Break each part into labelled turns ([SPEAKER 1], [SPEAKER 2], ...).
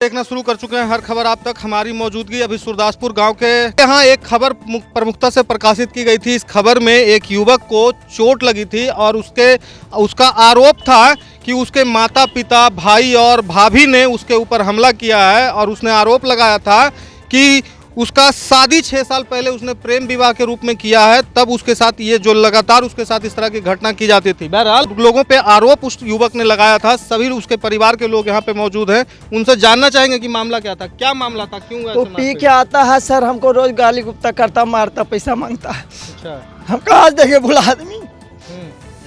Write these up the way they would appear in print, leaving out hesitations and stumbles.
[SPEAKER 1] देखना शुरू कर चुके हैं हर खबर आप तक। हमारी मौजूदगी अभी सुरदासपुर गांव के यहाँ एक खबर प्रमुखता से प्रकाशित की गई थी। इस खबर में एक युवक को चोट लगी थी और उसका आरोप था कि उसके माता पिता, भाई और भाभी ने उसके ऊपर हमला किया है और उसने आरोप लगाया था कि उसका शादी 6 साल पहले उसने प्रेम विवाह के रूप में किया है, तब उसके साथ ये जो लगातार उसके साथ इस तरह की घटना की जाती थी। बहरहाल लोगों पे आरोप उस युवक ने लगाया था। सभी उसके परिवार के लोग यहाँ पे मौजूद हैं, उनसे जानना चाहेंगे कि मामला क्या था, क्या मामला था, क्यों
[SPEAKER 2] तो पी के आता है सर, हमको रोज गाली गुप्ता करता, मारता, पैसा मांगता है। अच्छा। हम कहाँ देंगे बुला आदमी,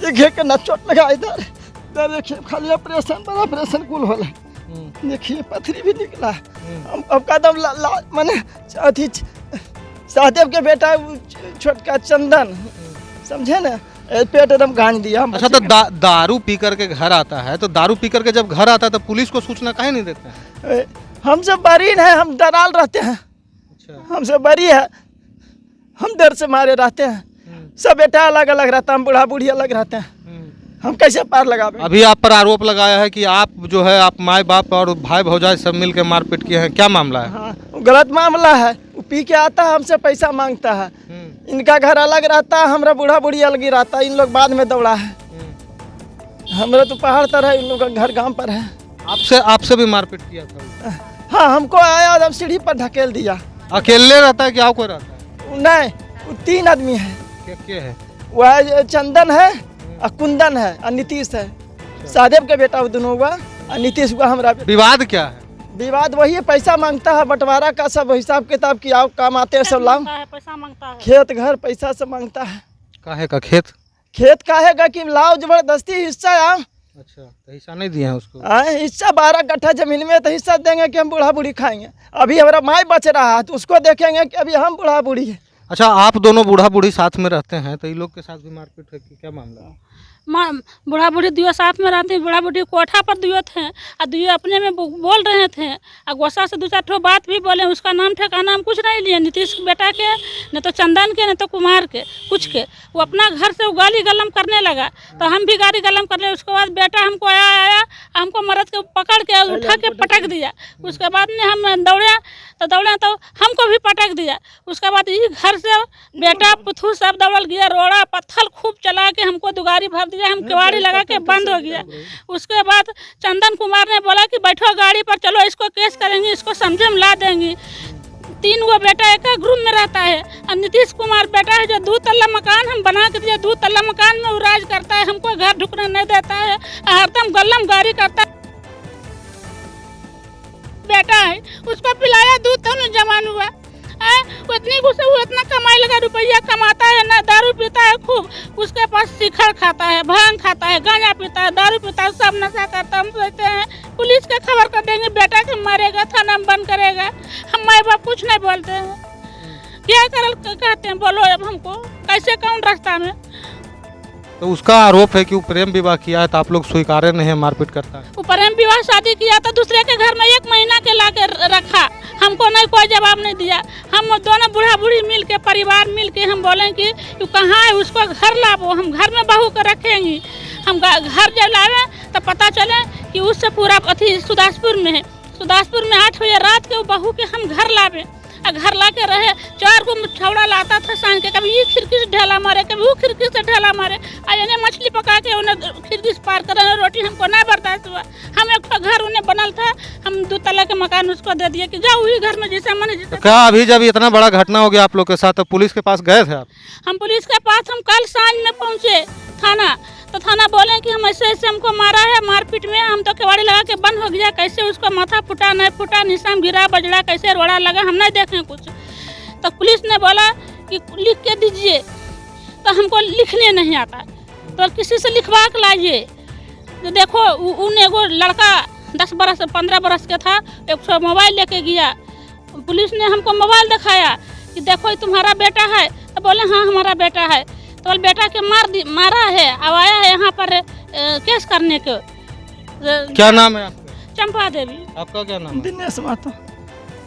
[SPEAKER 2] देखिए कि न चोट लगा इधर देखिए, खाली ऑपरेशन बड़ा ऑपरेशन कुल होला, देखिए पथरी भी निकला। अब कदम मैंने अथी सहदेव के बेटा छोटका चंदन, समझे ना, पेट एकदम गांज दिया।
[SPEAKER 1] अच्छा, तो दारू पी करके घर आता है, तो दारू पी करके जब घर आता है तो पुलिस को सूचना काहे नहीं देते हैं?
[SPEAKER 2] हमसे बरी है, हम डराल रहते हैं। अच्छा। हमसे बरी है, हम डर से मारे रहते हैं। सब बेटा अलग अलग रहता है, हम बूढ़ा बूढ़ी अलग रहते हैं, हम कैसे पार लगावे?
[SPEAKER 1] अभी आप पर आरोप लगाया है कि आप जो है आप माँ बाप और भाई भौजाई सब मिलकर मारपीट किए हैं, क्या मामला है?
[SPEAKER 2] हाँ, गलत मामला है। वो पी के आता है, हमसे पैसा मांगता है। इनका घर अलग रहता है, हमारा बूढ़ा बूढ़ी अलग ही रहता है। इन लोग बाद में दौड़ा है, हमारा तो पहाड़ तर है, इन लोग का घर गांव पर है।
[SPEAKER 1] आपसे भी मारपीट किया था?
[SPEAKER 2] हाँ, हमको आया और सीढ़ी पर ढकेल दिया।
[SPEAKER 1] अकेले रहता है कि और कोई रहता है?
[SPEAKER 2] नहीं, वो 3 आदमी है।
[SPEAKER 1] क्या है?
[SPEAKER 2] वह चंदन है, कुंदन है और नीतीश है। सहदेव के बेटा दोनों हुआ और नीतीश हुआ हमारा।
[SPEAKER 1] विवाद क्या है?
[SPEAKER 2] विवाद वही है, पैसा मांगता है, बंटवारा का सब हिसाब किताब की, आओ कमाते हैं सब लाभ,
[SPEAKER 3] पैसा मांगता है,
[SPEAKER 2] खेत घर पैसा से मांगता है।
[SPEAKER 1] काहे का खेत?
[SPEAKER 2] खेत काहेगा कि लाओ जबरदस्ती हिस्सा आओ।
[SPEAKER 1] अच्छा, तो हिस्सा नहीं दिया है उसको?
[SPEAKER 2] हिस्सा 12 कट्ठा जमीन में, तो हिस्सा देंगे कि हम बूढ़ा बूढ़ी खाएंगे। अभी हमारा माई बच रहा है तो उसको देखेंगे कि अभी हम बूढ़ा बूढ़ी है।
[SPEAKER 1] अच्छा, आप दोनों बूढ़ा बूढ़ी साथ में रहते हैं, तो इन लोग के साथ भी मारपीट है कि क्या मामला है?
[SPEAKER 3] बूढ़ा बूढ़ी दुआ साथ में रहते हैं। बूढ़ा बूढ़ी कोठा पर दुआ थे और दुआ अपने में बोल रहे थे और गोसा से 2-4 ठो बात भी बोले। उसका नाम ठिकाना हम कुछ नहीं लिए, नीतीश बेटा के, न तो चंदन के, न तो कुमार के, कुछ के। वो अपना घर से गाली गलम करने लगा तो हम भी गाली गलम करने। उसके बाद बेटा हमको आया हमको मर्द के पकड़ के उठा के पटक दिया। उसके बाद में हम दौड़े तो हमको भी पटक दिया। उसके बाद ये घर से बेटा पुथू सब दौड़ल गया, रोड़ा पत्थर खूब चला के हमको दुगारी भर दिया। हम केवाड़ी लगा के बंद हो गया। उसके बाद चंदन कुमार ने बोला कि बैठो गाड़ी पर, चलो इसको केस करेंगे, इसको समझे में ला देंगे। 3 वो बेटा एक ग्रुप में रहता है और नीतीश कुमार बेटा है जो 2 तल्ला मकान हम बना के दिया। 2 तल्ला मकान में उराज करता है, हमको घर ढुकने नहीं देता है, हरदम गलम गाड़ी करता है। बेटा है, उसको पिलाया दूध तो नहीं जवान हुआ। उतनी गुस्से हुआ, इतना कमाई लगा, रुपया कमाता है ना, दारू पीता है खूब। उसके पास शिखर खाता है, भांग खाता है, गांजा पीता है, दारू पीता है, सब नशा करता है। हम सोचते हैं पुलिस के खबर कर देंगे, बेटा के मारेगा, थाना में बंद करेगा। हम माँ बाप कुछ नहीं बोलते हैं, क्या कहते हैं बोलो अब हमको कैसे कौन रास्ता में?
[SPEAKER 1] तो उसका आरोप है कि वो प्रेम विवाह किया है, तो आप लोग स्वीकार्य नहीं है, मारपीट करता है।
[SPEAKER 3] वो प्रेम विवाह शादी किया था दूसरे के घर में, 1 महीना के ला के रखा, हमको नहीं कोई जवाब नहीं दिया। हम दोनों बूढ़ा बूढ़ी मिल के, परिवार मिल के हम बोलें कि तू कहाँ है, उसको घर लाओ, हम घर में बहू को रखेंगे। हम घर जब लावे तो पता चले कि उससे पूरा अथी सुरदासपुर में है। सुरदासपुर में 8 बजे रात के वो बहू के हम घर लावे, घर ला के रहे। 4 को छौड़ा लाता था सांझ के, कभी ये खिड़की से ढेला मारे, कभी वो खिड़की से ढेला मारे। इन्हें मछली पका के उन्हें खिड़की से पार कर रहे, रोटी हमको नहीं बर्दाश्त हुआ। हम एक घर उन्हें बनल था, हम 2 तल्ला के मकान उसको दे दिए कि जाओ वही घर में जैसे मन।
[SPEAKER 1] तो क्या अभी जब इतना बड़ा घटना हो गया आप लोग के साथ, तो पुलिस के पास गए थे आप?
[SPEAKER 3] हम पुलिस के पास हम कल सांझ में पहुँचे थाना, तो थाना बोले कि हम ऐसे ऐसे हमको मारा है मारपीट में। हम तो केवाड़ी लगा के बंद हो गया, कैसे उसको माथा फुटा नहीं फुटा, निशान गिरा बजड़ा, कैसे रोड़ा लगा, हम नहीं देखें कुछ। तो पुलिस ने बोला कि लिख के दीजिए, तो हमको लिखने नहीं आता, तो किसी से लिखवा के लाइए। तो देखो उन एगो लड़का 10 बरस 15 बरस का था, एक मोबाइल लेके गया। पुलिस ने हमको मोबाइल दिखाया कि देखो ये तुम्हारा बेटा है, तो बोले हाँ हमारा बेटा है। तो बेटा के मारा है, अब आया है यहाँ पर केस करने को।
[SPEAKER 1] क्या नाम है आपका?
[SPEAKER 3] चंपा देवी।
[SPEAKER 1] आपका क्या नाम है?
[SPEAKER 2] दिनेश महतो।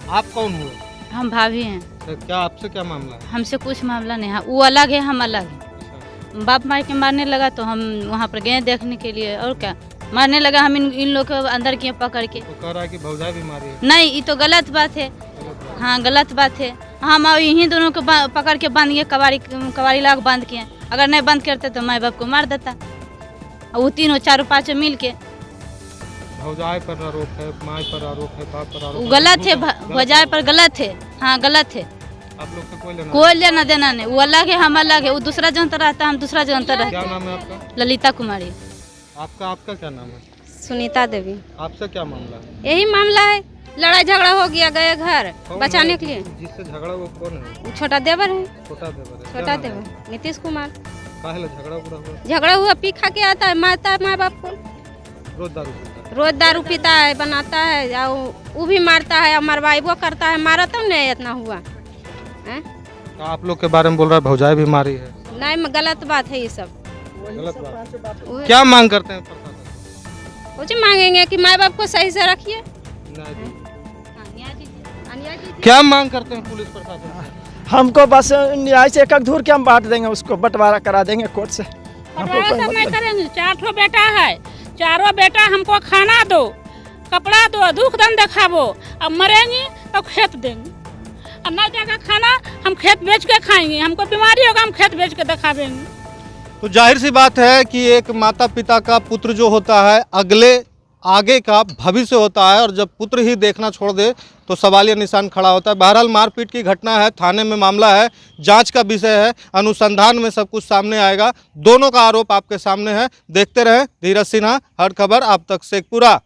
[SPEAKER 1] आप कौन हुए?
[SPEAKER 4] हम भाभी हैं।
[SPEAKER 1] तो क्या आपसे क्या मामला है?
[SPEAKER 4] हमसे कुछ मामला नहीं है, वो अलग है, हम अलग हैं। बाप माई के मारने लगा तो हम वहाँ पर गए देखने के लिए, और क्या मारने लगा। हम इन लोग को अंदर किए पकड़ के।
[SPEAKER 1] वो कह रहा है कि भौजाई भी मारी है।
[SPEAKER 4] नहीं, ये तो गलत बात है। हाँ, गलत बात है। हम यहीं दोनों को पकड़ के बांध के कबाड़ी लाग बांध के, अगर नहीं बंद करते तो माँ बाप को मार देता। और वो तीनों चारों पाँचों मिल के।
[SPEAKER 1] भौजाई पर आरोप है, माँ पर आरोप है, बाप पर आरोप है।
[SPEAKER 4] गलत है, भौजाई पर गलत है। हाँ, गलत है।
[SPEAKER 1] आप लोग से
[SPEAKER 4] कोई लेना देना नहीं। वो अलग है, हम अलग है। वो दूसरा जगह रहता है, हम दूसरा जगह
[SPEAKER 1] क्या
[SPEAKER 4] रहते
[SPEAKER 1] नाम है आपका?
[SPEAKER 4] हैं। ललिता कुमारी।
[SPEAKER 1] आपका क्या नाम है?
[SPEAKER 5] सुनीता देवी।
[SPEAKER 1] आपसे क्या मामला है?
[SPEAKER 5] यही मामला है, लड़ाई झगड़ा हो गया, गए घर
[SPEAKER 1] कौन
[SPEAKER 5] बचाने
[SPEAKER 1] है
[SPEAKER 5] के लिए।
[SPEAKER 1] जिससे झगड़ा वो कौन है?
[SPEAKER 5] वो छोटा देवर है,
[SPEAKER 1] छोटा देवर है।
[SPEAKER 5] छोटा
[SPEAKER 1] क्या नाम है?
[SPEAKER 5] देवर नीतीश कुमार।
[SPEAKER 1] काहे ला झगड़ा पूरा हुआ?
[SPEAKER 5] झगड़ा हुआ, पी खा के आता है, मारता है माँ बाप को।
[SPEAKER 1] रोज दारू पीता है।
[SPEAKER 5] रोज दारू पीता है, बनाता है, वो भी मारता है, मरवाइबो करता है। मारा तब नहीं इतना हुआ है?
[SPEAKER 1] आप लोग के बारे में बोल रहा है भौजाई भी मारी है।
[SPEAKER 5] नहीं, गलत बात है ये सब।
[SPEAKER 1] गलत बात।
[SPEAKER 5] वो-
[SPEAKER 1] क्या मांग करते हैं प्रशासन से?
[SPEAKER 5] वो जो मांगेंगे कि माँ बाप को सही से रखिए।
[SPEAKER 1] न्याय दीजिए।
[SPEAKER 5] अन्याय कीजिए।
[SPEAKER 1] क्या मांग करते हैं पुलिस प्रशासन से?
[SPEAKER 2] हमको बस न्याय से एक धूर के हम बांट देंगे, उसको बंटवारा करा देंगे कोर्ट से। हमको
[SPEAKER 3] बंटवारा
[SPEAKER 2] कोई
[SPEAKER 3] सब नहीं
[SPEAKER 2] मतलब
[SPEAKER 3] करेंगे। 4 ठो बेटा है, चारों बेटा हमको खाना दो, कपड़ा दो, दुख दन दिखावो। अब मरेंगी तो खेत देंगे, और ना जाकर खाना हम खेत बेच के खाएंगे। हमको बीमारी होगा, हम खेत बेच के दिखावेंगे। तो जाहिर सी बात है कि एक माता पिता का पुत्र जो होता है आगे का भविष्य होता है, और जब पुत्र ही देखना छोड़ दे तो सवालिया निशान खड़ा होता है। बहरहाल मारपीट की घटना है, थाने में मामला है, जांच का विषय है, अनुसंधान में सब कुछ सामने आएगा। दोनों का आरोप आपके सामने है। देखते रहें धीरज सिन्हा, हर खबर आप तक शेखपुरा।